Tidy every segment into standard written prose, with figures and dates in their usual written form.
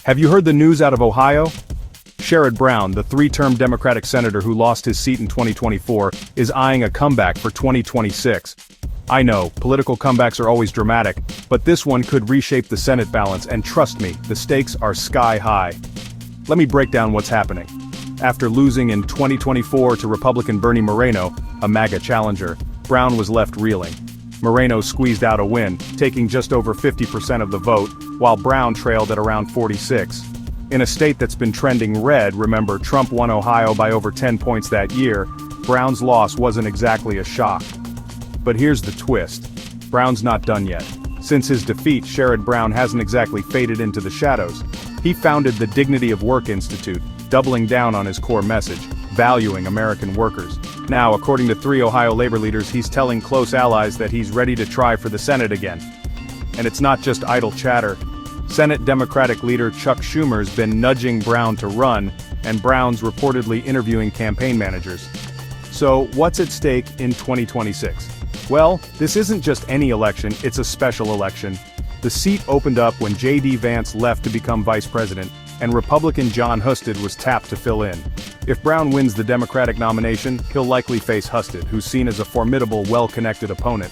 Have you heard the news out of Ohio? Sherrod Brown, the three-term Democratic senator who lost his seat in 2024, is eyeing a comeback for 2026. I know, political comebacks are always dramatic, but this one could reshape the Senate balance, and trust me, the stakes are sky high. Let me break down what's happening. After losing in 2024 to Republican Bernie Moreno, a MAGA challenger, Brown was left reeling. Moreno squeezed out a win, taking just over 50% of the vote, while Brown trailed at around 46. In a state that's been trending red, remember Trump won Ohio by over 10 points that year, Brown's loss wasn't exactly a shock. But here's the twist. Brown's not done yet. Since his defeat, Sherrod Brown hasn't exactly faded into the shadows. He founded the Dignity of Work Institute, doubling down on his core message, valuing American workers. Now, according to 3 Ohio labor leaders, he's telling close allies that he's ready to try for the Senate again. And it's not just idle chatter. Senate Democratic leader Chuck Schumer's been nudging Brown to run, and Brown's reportedly interviewing campaign managers. So, what's at stake in 2026? Well, this isn't just any election, it's a special election. The seat opened up when J.D. Vance left to become vice president, and Republican John Ousted was tapped to fill in. If Brown wins the Democratic nomination, he'll likely face Ousted, who's seen as a formidable, well-connected opponent.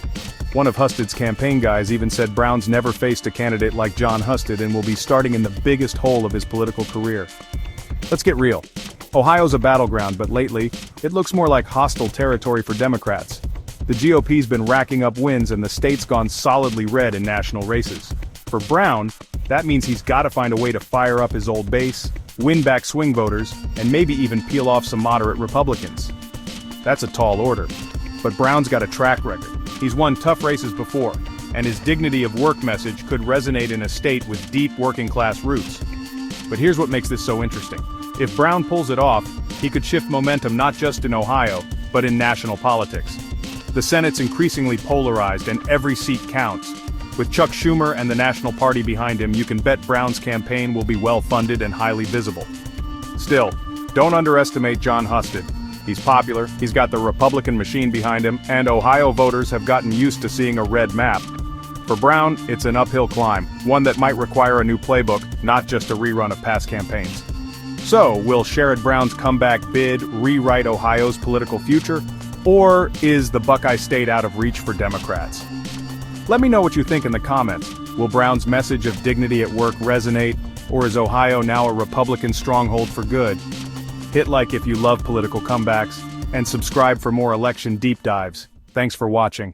One of Ousted's campaign guys even said Brown's never faced a candidate like John Ousted and will be starting in the biggest hole of his political career. Let's get real. Ohio's a battleground, but lately, it looks more like hostile territory for Democrats. The GOP's been racking up wins and the state's gone solidly red in national races. For Brown, that means he's got to find a way to fire up his old base, win back swing voters, and maybe even peel off some moderate Republicans. That's a tall order. But Brown's got a track record. He's won tough races before, and his dignity of work message could resonate in a state with deep working-class roots. But here's what makes this so interesting. If Brown pulls it off, he could shift momentum not just in Ohio, but in national politics. The Senate's increasingly polarized and every seat counts. With Chuck Schumer and the National Party behind him, you can bet Brown's campaign will be well-funded and highly visible. Still, don't underestimate John Ousted. He's popular, he's got the Republican machine behind him, and Ohio voters have gotten used to seeing a red map. For Brown, it's an uphill climb, one that might require a new playbook, not just a rerun of past campaigns. So, will Sherrod Brown's comeback bid rewrite Ohio's political future? Or is the Buckeye State out of reach for Democrats? Let me know what you think in the comments. Will Brown's message of dignity at work resonate, or is Ohio now a Republican stronghold for good? Hit like if you love political comebacks, and subscribe for more election deep dives. Thanks for watching.